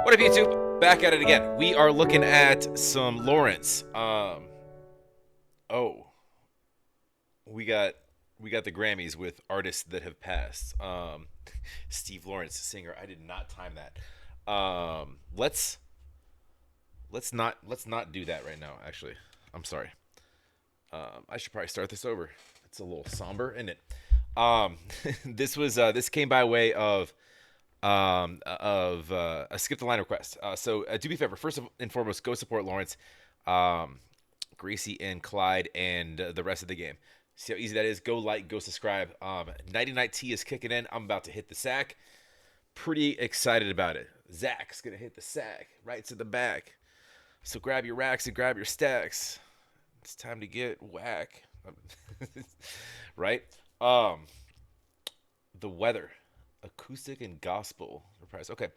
What up, YouTube? Back at it again. We are looking at some Lawrence. Oh, we got the Grammys with artists that have passed. Steve Lawrence, singer. I did not time that. Let's not do that right now. Actually, I'm sorry. I should probably start this over. It's a little somber, isn't it? This came by way of a skip the line request. So do me a favor. First and foremost, go support Lawrence, Gracie, and Clyde, and the rest of the game. See how easy that is. Go like, go subscribe. 99 T is kicking in. I'm about to hit the sack. Pretty excited about it. Zach's gonna hit the sack right to the back. So grab your racks and grab your stacks. It's time to get whack. Right? The weather. Acoustic and gospel reprise. Okay.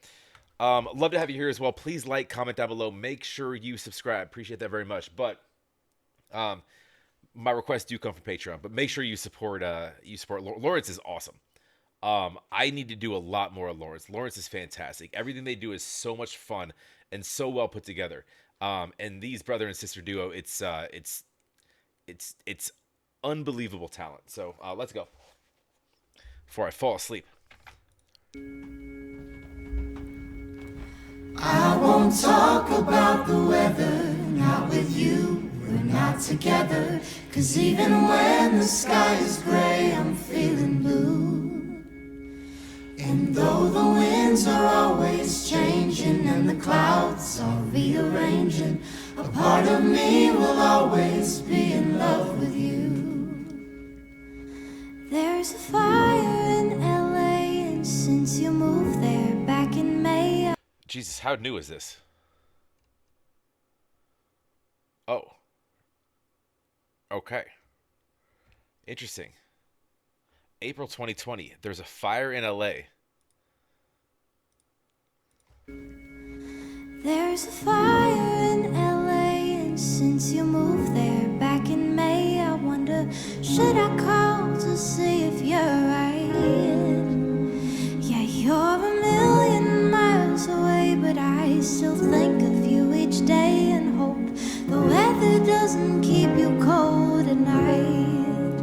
Love to have you here as well. Please like, comment down below. Make sure you subscribe. Appreciate that very much. But my requests do come from Patreon. But make sure you support Lawrence is awesome. I need to do a lot more of Lawrence. Lawrence is fantastic. Everything they do is so much fun and so well put together. And these brother and sister duo, it's unbelievable talent. So let's go before I fall asleep. I won't talk about the weather, not with you, we're not together. 'Cause even when the sky is gray, I'm feeling blue. And though the winds are always changing and the clouds are rearranging, a part of me will always be in love with you. There's a fire in LA, and since you moved there back in May, Jesus, how new is this? Oh. Okay. Interesting. April 2020. There's a fire in LA. There's a fire in LA, and since you moved there back in May, I wonder, should I call to see if you're right? Yeah, you're a million miles away, but I still think of you each day and hope the weather doesn't keep you cold at night.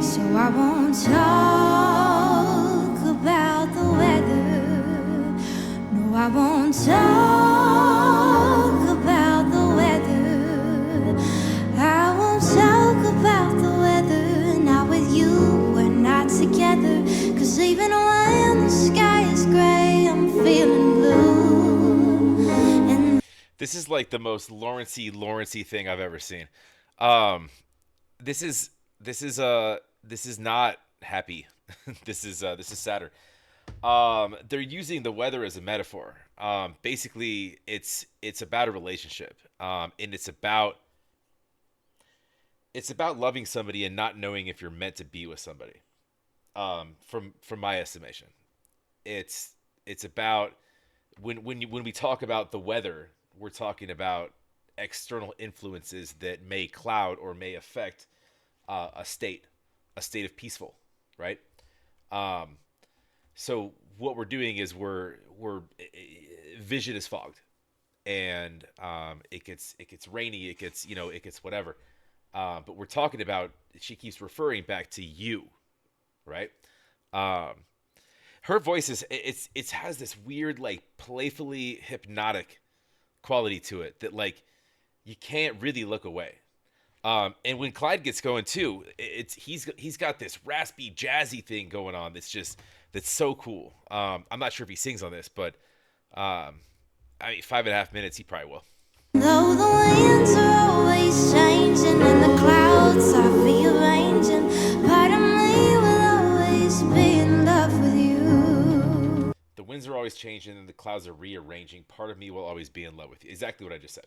So I won't talk about the weather. No, I won't talk about the weather. I won't talk about the weather. Not with you, we're not together. 'Cause even when the sky is gray, I'm feeling blue. And This is like the most Lawrencey thing I've ever seen. This is not happy. This is sadder. They're using the weather as a metaphor. Basically, it's about a relationship, and it's about loving somebody and not knowing if you're meant to be with somebody. From my estimation, it's about when we talk about the weather, we're talking about external influences that may cloud or may affect a state of peaceful, right? So what we're doing is we're vision is fogged, and it gets rainy, it gets whatever. But we're talking about, she keeps referring back to you, right? Her voice it has this weird, like, playfully hypnotic quality to it that, like, you can't really look away. And when Clyde gets going too, he's got this raspy, jazzy thing going on that's so cool. I'm not sure if he sings on this, but I mean, 5.5 minutes, he probably will. though the winds are always changing and the clouds are rearranging, part of me will always be in love with you. The winds are always changing and the clouds are rearranging. Part of me will always be in love with you. Exactly what I just said.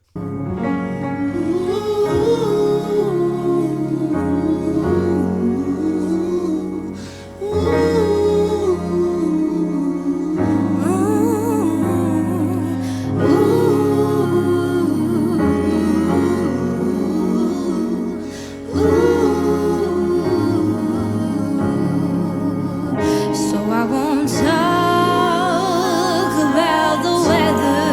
So I won't talk about the weather.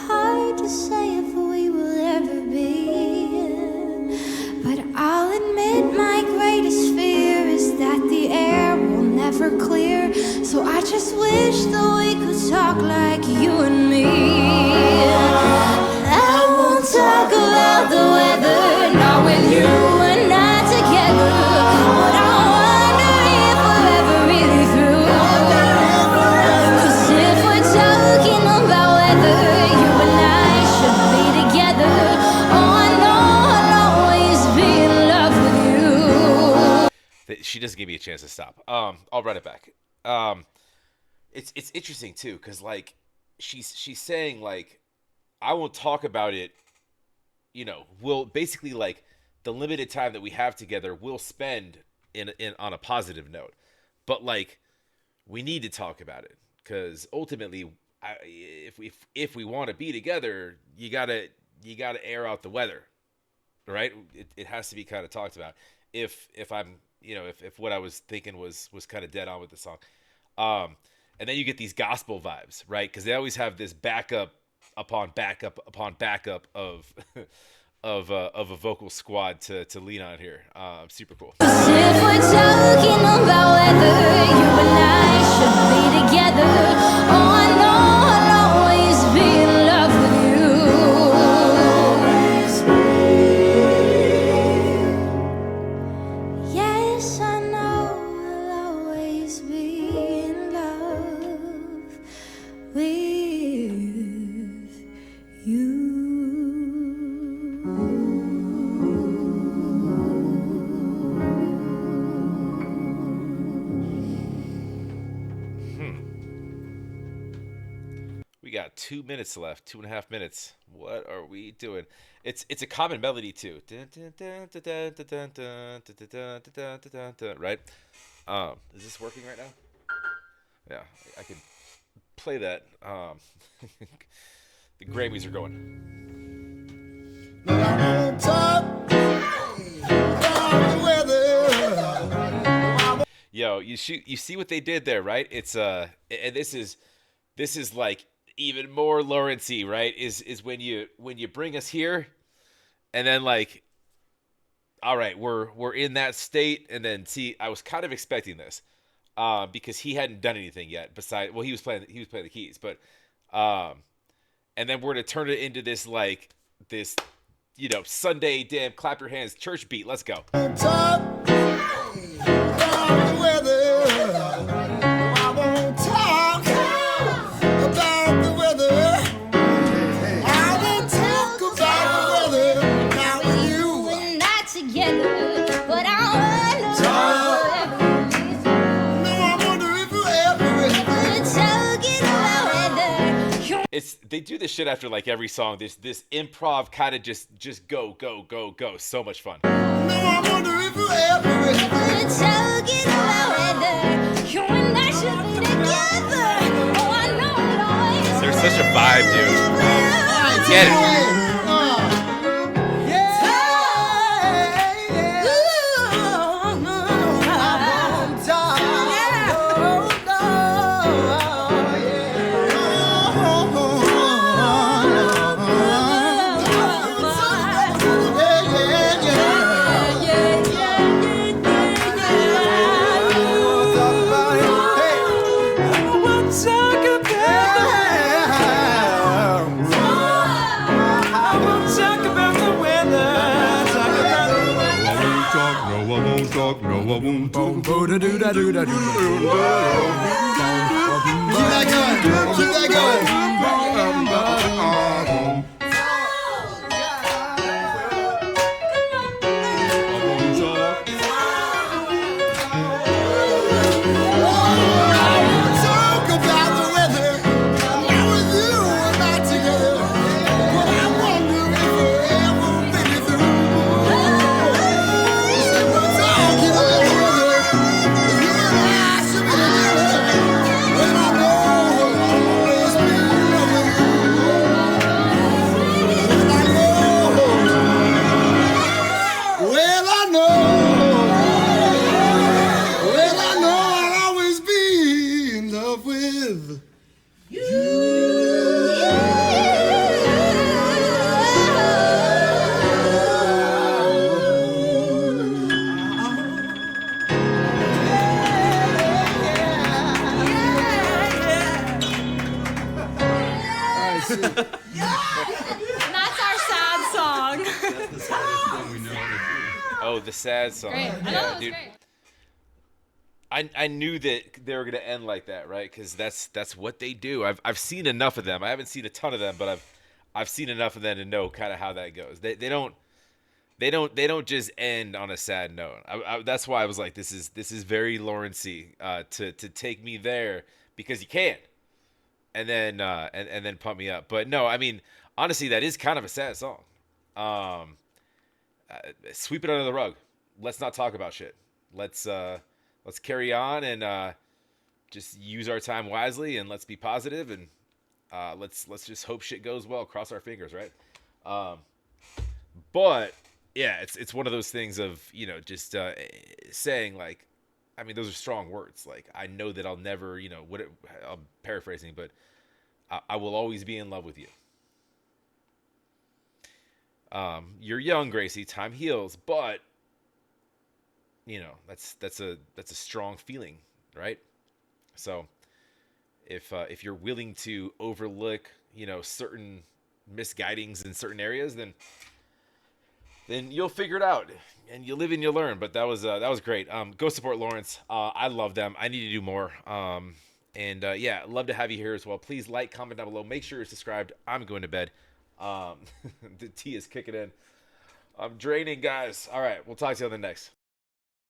hard to say if we will ever be. But I'll admit my greatest fear is that the air will never clear. So I just wish that we could talk like you and me. I won't talk about the weather, not with you and I together. But I wonder if we're ever really through. 'Cause if we're talking about weather, you and I should be together. Oh, I know I'll always be in love with you. She doesn't give me a chance to stop. I'll run it back. It's interesting too, because like she's saying like, I won't talk about it. We'll basically like the limited time that we have together, we'll spend in on a positive note. But like, we need to talk about it because ultimately, if we want to be together, you gotta air out the weather, right? It has to be kind of talked about. If I'm if what I was thinking was kind of dead on with the song, and then you get these gospel vibes, right? Because they always have this backup upon backup upon backup of of a vocal squad to lean on here. Super cool. If we're talking about weather, you and I should be together. Oh, I know I'll always be in love with you. Yes, I know I'll always be in love with you. We got 2 minutes left, 2.5 minutes. What are we doing? It's a common melody too, right? Is this working right now? Yeah, I can play that. The Grammys are going. Yo, you see what they did there, right? It's and this is like even more Lawrence-y, right? Is when you bring us here, and then like, all right, we're in that state, and then see, I was kind of expecting this, because he hadn't done anything yet. Besides, well, he was playing the keys, but and then we're to turn it into this like this, Sunday damn clap your hands church beat. Let's go. They do this shit after like every song. This improv kind of just go. So much fun. There's such a vibe, dude. Get it. Keep that going. Keep that going. Oh, the sad song. Great. I know, Yeah, it was dude. great. I knew that they were gonna end like that, right? Because that's what they do. I've seen enough of them. I haven't seen a ton of them, but I've seen enough of them to know kind of how that goes. They don't just end on a sad note. That's why I was like, this is very Lawrencey to take me there because you can, and then pump me up. But no, I mean honestly, that is kind of a sad song. Um, Sweep it under the rug. Let's not talk about shit. Let's carry on and just use our time wisely and let's be positive and let's just hope shit goes well. Cross our fingers, right? Um, but yeah, it's one of those things of just saying like, I mean, those are strong words. Like I know that I'll never, I'm paraphrasing, but I will always be in love with you. You're young, Gracie. Time heals, but that's a strong feeling, right? So if you're willing to overlook certain misguidings in certain areas, then you'll figure it out and you live and you learn. But that was great. Go support Lawrence. I love them. I need to do more. And yeah, love to have you here as well. Please like, comment down below. Make sure you're subscribed. I'm going to bed. The tea is kicking in. I'm draining, guys. All right, we'll talk to you on the next.